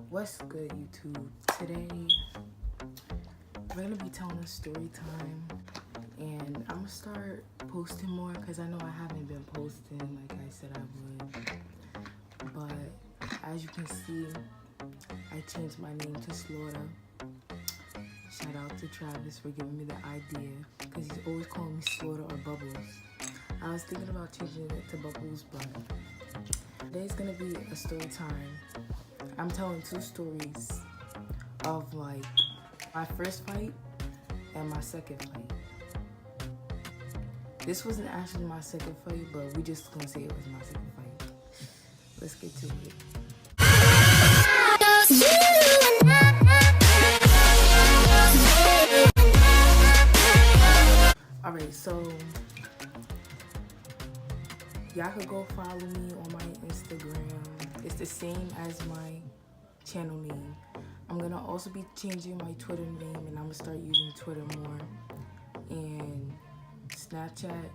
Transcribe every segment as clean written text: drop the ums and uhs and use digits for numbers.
What's good, YouTube? Today we're gonna be telling a story time, and I'm gonna start posting more because I know I haven't been posting like I said I would. But as you can see, I changed my name to Slaughter. Shout out to Travis for giving me the idea because he's always calling me Slaughter or Bubbles. I was thinking about changing it to Bubbles, but today's gonna be a story time. I'm telling two stories of like my first fight and my second fight. This wasn't actually my second fight, but we just gonna say it was my second fight. Let's get to it. Alright, so y'all could go follow me on my Instagram. It's the same as my channel name. I'm gonna also be changing my Twitter name, and I'm gonna start using Twitter more. And Snapchat,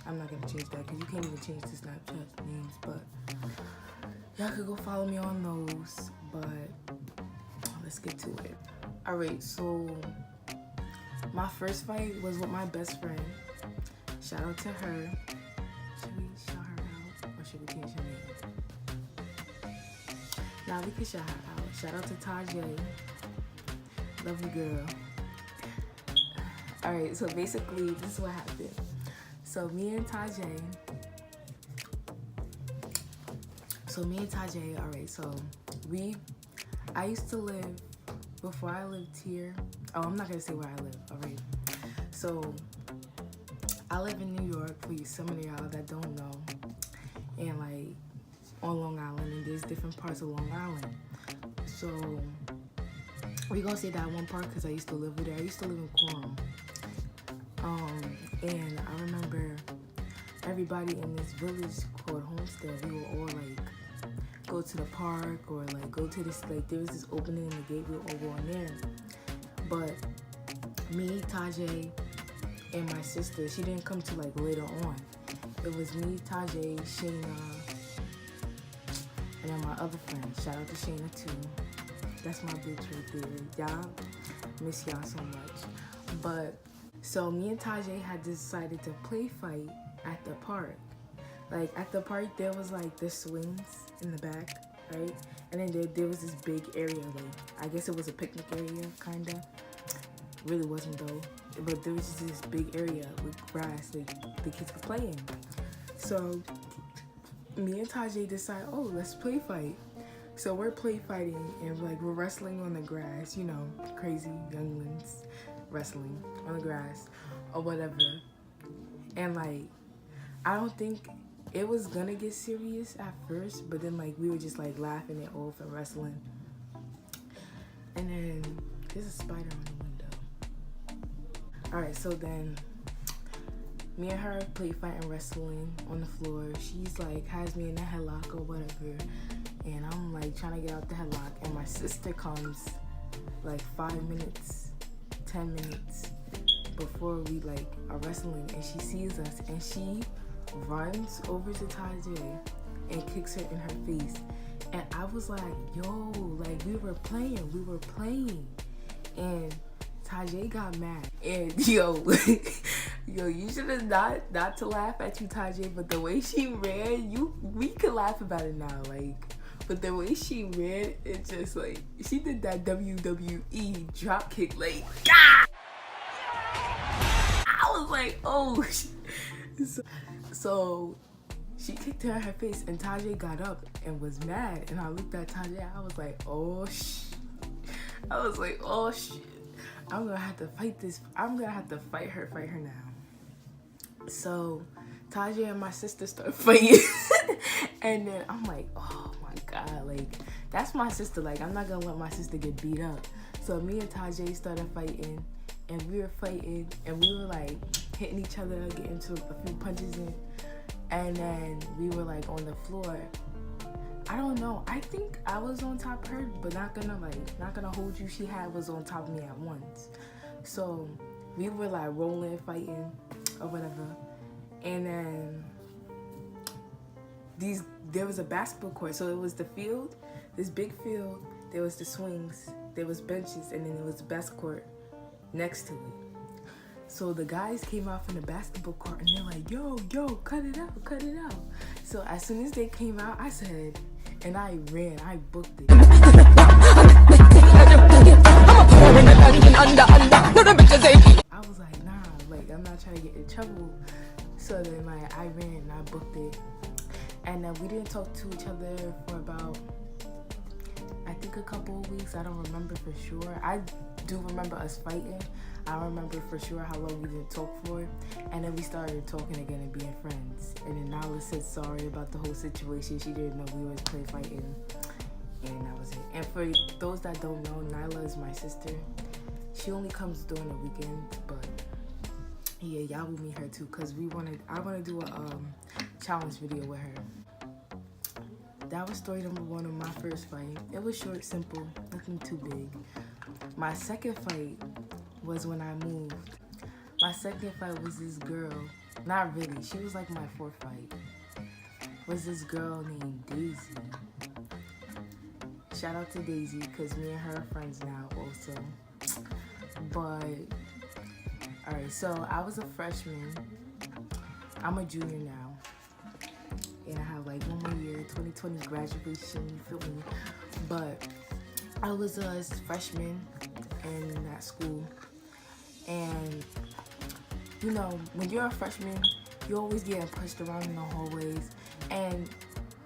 I'm not gonna change that because you can't even change the Snapchat names, but y'all could go follow me on those. But let's get to it. Alright, so my first fight was with my best friend. Shout out to her. Should we shout her out or should we change her name? Nah, we can shout her out. Shout out to Tajay. Love you, girl. Alright, so basically this is what happened. So me and Tajay, alright, so I used to live, before I lived here, I'm not gonna say where I live, alright. So I live in New York, for some of y'all that don't know, and like on Long Island, and there's different parts of Long Island. So we gonna say that one part because I used to live there. I used to live in Quorum. And I remember everybody in this village called Homestead, we would all like go to the park or like go to this, like there was this opening in the gate, we would all go in there. But me, Tajay, and my sister, she didn't come till like later on. It was me, Tajay, Shayna, and then my other friend. Shout out to Shayna too. That's my bitch right there. Y'all, miss y'all so much. But so me and Tajay had decided to play fight at the park. Like at the park, there was like the swings in the back, right? And then there was this big area, like I guess it was a picnic area, kinda. Really wasn't though. But there was just this big area with grass, like the kids could play in. So me and Tajay decide, oh, let's play fight. So we're play fighting and like we're wrestling on the grass, you know, crazy younglings wrestling on the grass or whatever. And like, I don't think it was gonna get serious at first, but then like we were just like laughing it off and wrestling. And then there's a spider on the window. Alright, so then me and her play fighting, wrestling on the floor. She's like has me in a headlock or whatever, and I'm like trying to get out the headlock, and my sister comes like 5 minutes, 10 minutes before we like are wrestling, and she sees us and she runs over to Tajay and kicks her in her face. And I was like, yo, like we were playing, and Tajay got mad, and yo, you should have not to laugh at you, Tajay, but the way she ran, we could laugh about it now, like, but the way she ran, it just like, she did that WWE drop kick, like, ah! I was like, oh, so she kicked her in her face, and Tajay got up and was mad, and I looked at Tajay, I was like, oh, shit. I'm gonna have to fight this. I'm gonna have to fight her now. So Tajay and my sister start fighting. And then I'm like, oh my God, like that's my sister. Like I'm not gonna let my sister get beat up. So me and Tajay started fighting, and we were fighting, and we were like hitting each other, getting to a few punches in. And then we were like on the floor. I don't know. I think I was on top of her, but not gonna hold you. She was on top of me at once. So we were like rolling, fighting, or whatever. And then there was a basketball court. So it was the field, this big field. There was the swings, there was benches, and then there was the basketball court next to it. So the guys came out from the basketball court and they're like, yo, cut it out, cut it out. So as soon as they came out, I said, and I ran, I booked it. I was like, nah, like I'm not trying to get in trouble. So then like I ran and I booked it. And we didn't talk to each other for about, I think a couple of weeks. I don't remember for sure. I do remember us fighting. I don't remember for sure how long we didn't talk for. And then we started talking again and being friends. And then Nyla said sorry about the whole situation. She didn't know we was play fighting. And that was it. And for those that don't know, Nyla is my sister. She only comes during the weekend, but yeah, y'all will meet her too. Cause I wanna do a challenge video with her. That was story number 1 of my first fight. It was short, simple, nothing too big. My second fight was when I moved. My second fight was this girl. Not really, she was like my 4th fight. Was this girl named Daisy. Shout out to Daisy, because me and her are friends now also. But, alright, so I was a freshman. I'm a junior now. And I have like 1 more year, 2020 graduation, you feel me? But I was a freshman in that school. And, you know, when you're a freshman, you're always getting pushed around in the hallways. And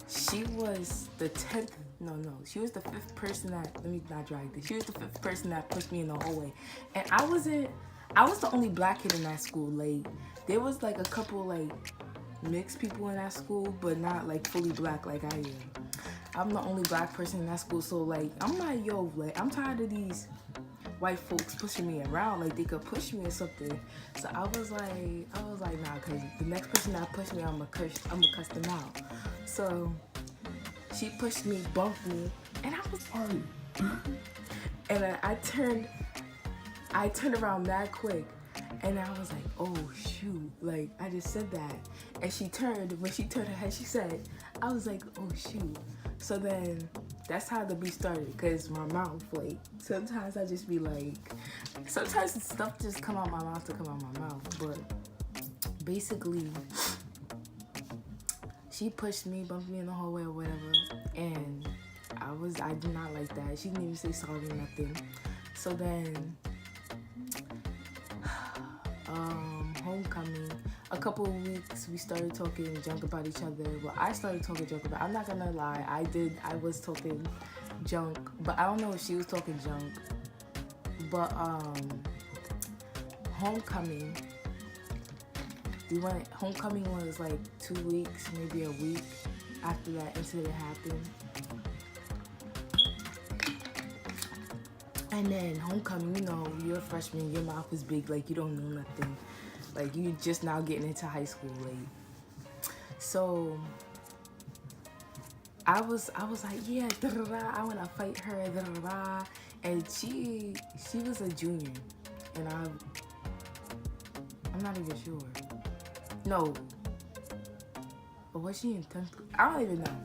she was the 10th, she was the 5th person that, let me not drag this. She was the 5th person that pushed me in the hallway. And I was the only black kid in that school. Like, there was like a couple like mixed people in that school, but not like fully black like I am. I'm the only black person in that school, so like I'm like, yo, like I'm tired of these white folks pushing me around. Like they could push me or something. So I was like, nah, cause the next person that pushed me, I'ma cuss them out. So she pushed me, bumped me, and I was sorry. And I turned around mad quick. And I was like, oh shoot, like I just said that. And when she turned her head, she said, I was like, oh shoot. So then that's how the beat started, cause my mouth, like sometimes I just be like, sometimes stuff just come out my mouth to come out my mouth. But basically, she pushed me, bumped me in the hallway or whatever. And I did not like that. She didn't even say sorry or nothing. So then, homecoming, a couple of weeks we started talking junk about each other. Well, I started talking junk about, I'm not gonna lie, I was talking junk, but I don't know if she was talking junk. But homecoming was like 2 weeks, maybe a week after that incident happened. And then homecoming, you know, you're a freshman, your mouth is big, like you don't know nothing. Like you just now getting into high school, like. So I was like, yeah, I wanna fight her, and she was a junior, and I'm not even sure. No, or was she in 10th? I don't even know.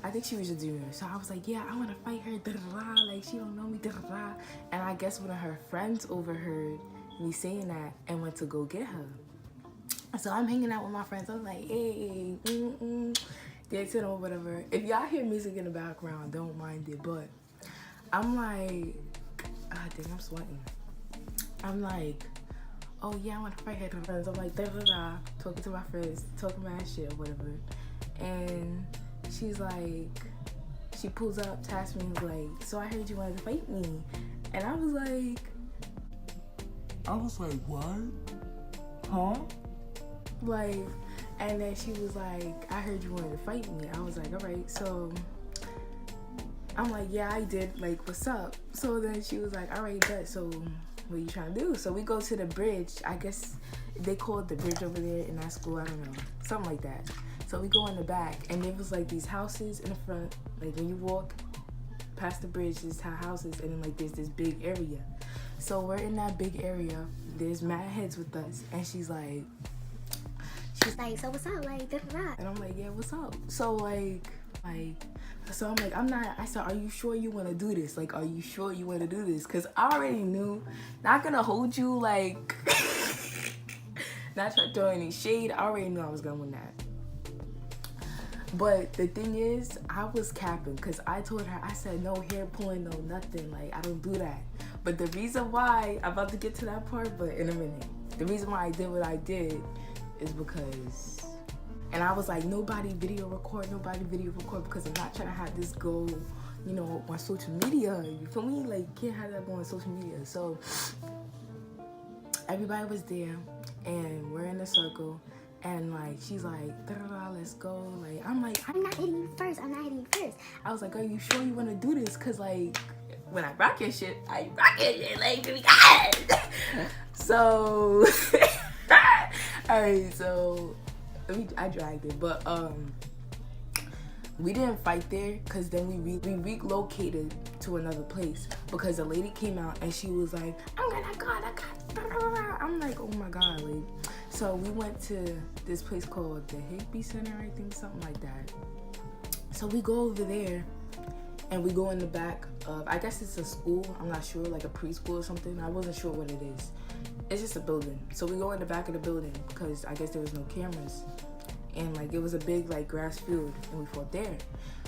I think she was a junior. So I was like, yeah, I want to fight her, like she don't know me, and I guess one of her friends overheard me saying that and went to go get her. So I'm hanging out with my friends. I'm like, hey, dancing or whatever. If y'all hear music in the background, don't mind it. But I'm like, dang, I'm sweating. I'm like, oh yeah, I want to fight her. I'm like, talking to my friends, talking my shit or whatever. And she's like, she pulls up, taps me, and like, so I heard you wanted to fight me. And I was like, what? Huh? Like, and then she was like, I heard you wanted to fight me. I was like, all right. So I'm like, yeah, I did. Like, what's up? So then she was like, all right, bet. So what are you trying to do? So we go to the bridge. I guess they call it the bridge over there in that school. I don't know. Something like that. So we go in the back, and there was like these houses in the front. Like when you walk past the bridge, there's houses, and then like there's this big area. So we're in that big area. There's mad heads with us, and she's like, so what's up? Like, and I'm like, yeah, what's up? So like, Like, so I'm like, I said, are you sure you want to do this? Like, are you sure you want to do this? Because I already knew, not gonna hold you, like, not trying to throw any shade. I already knew I was gonna win that. But the thing is, I was capping because I told her, I said, no hair pulling, no nothing. Like, I don't do that. But the reason why, I'm about to get to that part, but in a minute. The reason why I did what I did is because, and I was like, nobody video record, because I'm not trying to have this go, you know, on social media. You feel me? Like, can't have that go on social media. So, everybody was there, and we're in a circle. And like, she's like, let's go. Like, I'm like, I'm not hitting you first. I was like, are you sure you want to do this? Cause like, when I rock your shit, I rock your shit. Like, baby, God. So, all right. So, I dragged it, but we didn't fight there. Cause then we relocated to another place because the lady came out and she was like, I'm gonna go. I'm like, oh my God, like. So we went to this place called the Higby Center, I think, something like that. So we go over there and we go in the back of, I guess it's a school, I'm not sure, like a preschool or something. I wasn't sure what it is. It's just a building. So we go in the back of the building because I guess there was no cameras. And like, it was a big like grass field and we fought there.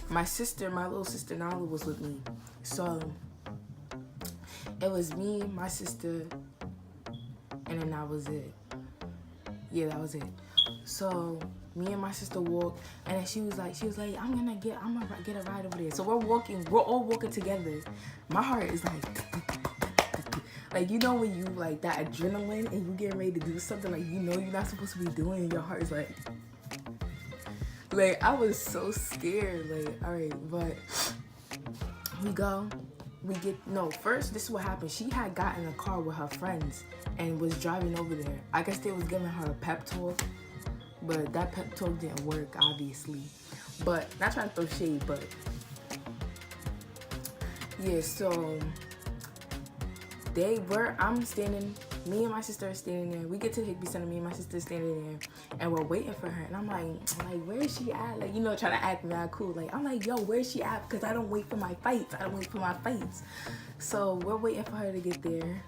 My little sister Nala was with me. So it was me, my sister, and then that was it. Yeah, that was it. So me and my sister walked, and then she was like, I'm gonna get a ride over there. So we're all walking together. My heart is like, you know when you like that adrenaline and you getting ready to do something like you know you're not supposed to be doing, and your heart is like I was so scared. Like, all right, but first, this is what happened. She had gotten a car with her friends and was driving over there. I guess they was giving her a pep talk, but that pep talk didn't work, obviously. But, not trying to throw shade, but yeah, so me and my sister are standing there. We get to Higby Center, me and my sister are standing there, and we're waiting for her. And I'm like, where is she at? Like, you know, trying to act mad cool. Like, I'm like, yo, where is she at? Because I don't wait for my fights. So we're waiting for her to get there.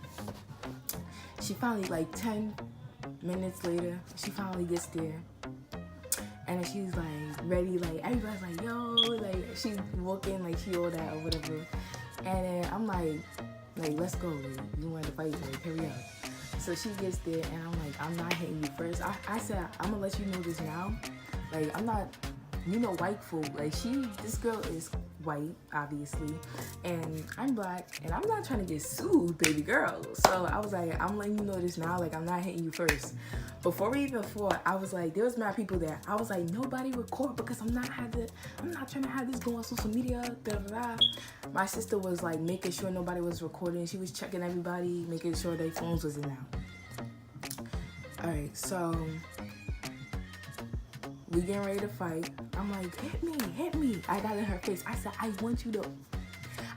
She finally, like 10 minutes later, she finally gets there. And then she's like ready, like everybody's like, yo, like she's walking like she all that or whatever. And then I'm like, let's go, like, you want to fight, like, hurry up. So she gets there and I'm like, I'm not hitting you first. I said, I'm gonna let you know this now. Like, I'm not, you know, white folk. Like, this girl is white, obviously, and I'm black, and I'm not trying to get sued, baby girl. So I was like, I'm letting you know this now. Like, I'm not hitting you first. Before we even fought, I was like, there was mad people there. I was like, nobody record because I'm not trying to have this go on social media. Da, da, da. My sister was like making sure nobody was recording. She was checking everybody, making sure their phones wasn't out. All right, so we getting ready to fight. I'm like, hit me. I got in her face. I said, I want you to.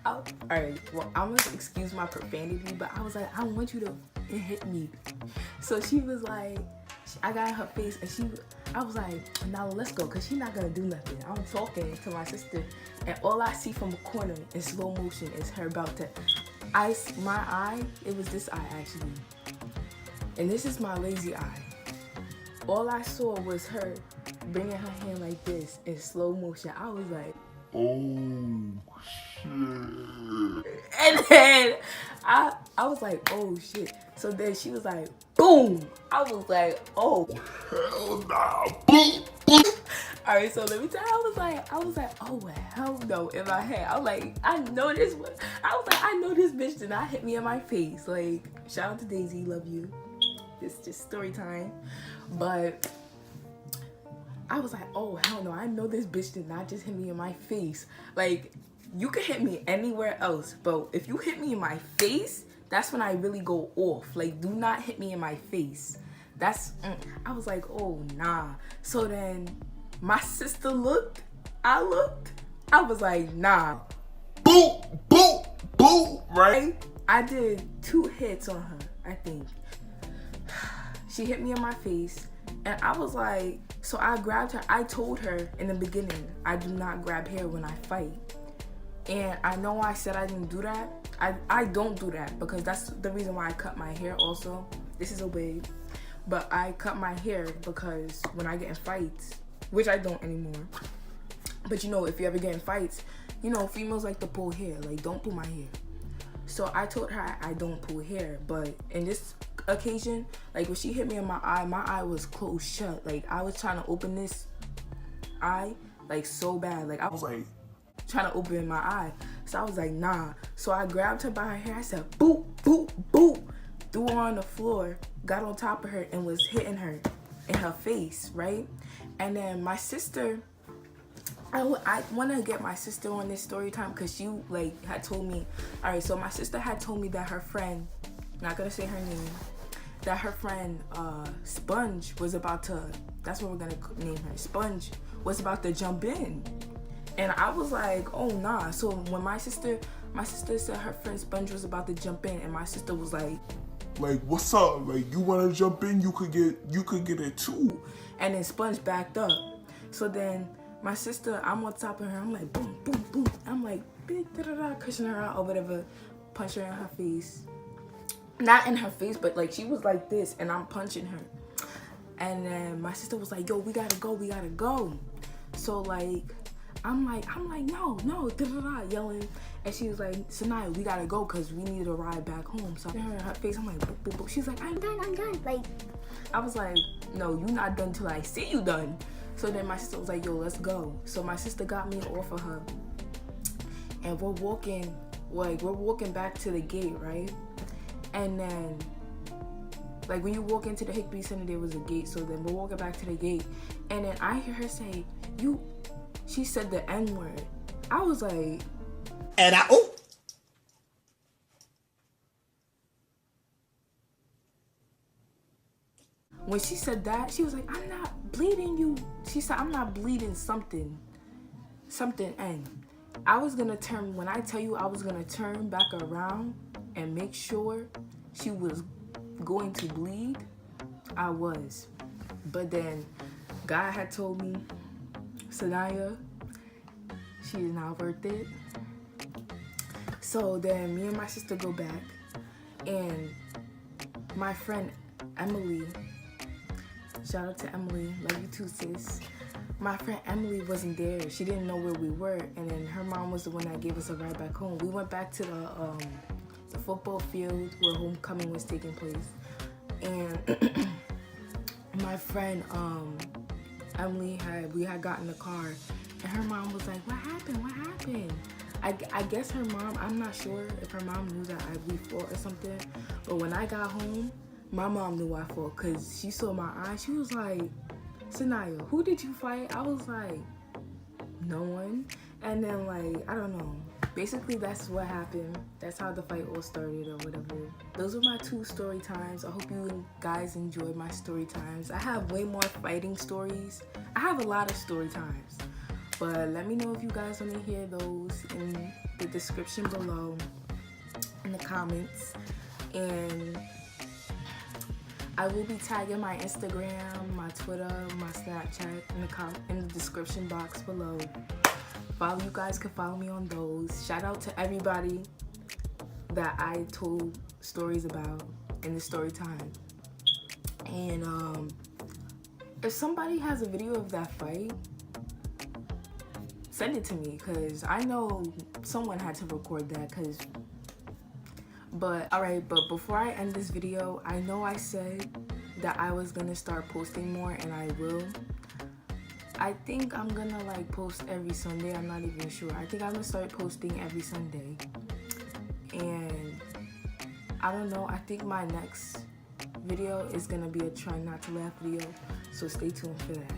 All right, well, I'm gonna excuse my profanity, but I was like, I want you to hit me. So she was like, I got in her face, and I was like, now let's go, because she's not gonna do nothing. I'm talking to my sister, and all I see from a corner in slow motion is her about to my eye, it was this eye actually. And this is my lazy eye. All I saw was her bringing her hand like this in slow motion. I was like, oh shit. And then I was like, oh shit. So then she was like, boom. I was like, oh hell nah. Boom, boom. All right, so let me tell you, I was like, oh hell no, in my head. I was like, I know this bitch did not hit me in my face. Like, shout out to Daisy, love you. It's just story time. But I was like, oh hell no, I know this bitch did not just hit me in my face. Like, you can hit me anywhere else, but if you hit me in my face, that's when I really go off. Like, do not hit me in my face. I was like, oh nah. So then my sister looked, I looked, I was like, nah. Boom, boom, boom, right? I did 2 hits on her, I think. She hit me in my face, and I was like, So I grabbed her. I told her in the beginning, I do not grab hair when I fight. And I know I said I didn't do that. I don't do that because that's the reason why I cut my hair also. This is a wig. But I cut my hair because when I get in fights, which I don't anymore. But you know, if you ever get in fights, you know, females like to pull hair. Like, don't pull my hair. So I told her I don't pull hair. But in this occasion, like when she hit me in my eye was closed shut. Like I was trying to open this eye like so bad. Like I was like trying to open my eye. So I was like, nah. So I grabbed her by her hair. I said, boop, boop, boop. Threw her on the floor, got on top of her and was hitting her in her face, right? And then my sister, I want to get my sister on this story time because she like had told me, all right, so my sister had told me that her friend, not gonna say her name, that her friend Sponge was about to, that's what we're gonna name her, Sponge was about to jump in. And I was like, oh nah. So when my sister said her friend Sponge was about to jump in, and my sister was like, what's up? Like, you wanna jump in? You could get it too. And then Sponge backed up. So then my sister, I'm on top of her. I'm like, boom, boom, boom. I'm like, cushioning her out or whatever, punch her in her face. Not in her face, but like she was like this, and I'm punching her. And then my sister was like, yo, we gotta go. So like, I'm like, no, yelling. And she was like, Sanaya, we gotta go because we need to ride back home. So in her face, I'm like, boop, boop, boop. She's like, I'm done. Like, I was like, no, you not done till I see you done. So then my sister was like, yo, let's go. So my sister got me off of her. And we're walking back to the gate, right? And then, like when you walk into the Higby Center, there was a gate. So then we're walking back to the gate. And then I hear her say, she said the N-word. I was like, when she said that, she was like, I'm not bleeding you. She said, I'm not bleeding something N. I was gonna turn, when I tell you I was gonna turn back around and make sure she was going to bleed, I was. But then God had told me, Sanaya, she is not worth it. So then me and my sister go back, and my friend Emily, shout out to Emily, love you too, sis. My friend Emily wasn't there. She didn't know where we were, and then her mom was the one that gave us a ride back home. We went back to the football field where homecoming was taking place, and my friend Emily we had gotten in the car, and her mom was like, what happened? I guess her mom, I'm not sure if her mom knew that we fought or something, but when I got home, my mom knew I fought because she saw my eyes. She was like, Sanaya, who did you fight? I was like, no one. And then like, I don't know. Basically, that's what happened. That's how the fight all started or whatever. Those were my 2 story times. I hope you guys enjoyed my story times. I have way more fighting stories. I have a lot of story times. But let me know if you guys want to hear those in the description below, in the comments. And I will be tagging my Instagram, my Twitter, my Snapchat in the description box below. You guys can follow me on those. Shout out to everybody that I told stories about in the story time. And if somebody has a video of that fight, send it to me because I know someone had to record that. But alright, but before I end this video, I know I said that I was gonna start posting more, and I will. I think I'm gonna like post every Sunday. I'm not even sure. I think I'm gonna start posting every Sunday. And I don't know, I think my next video is gonna be a try not to laugh video, so stay tuned for that.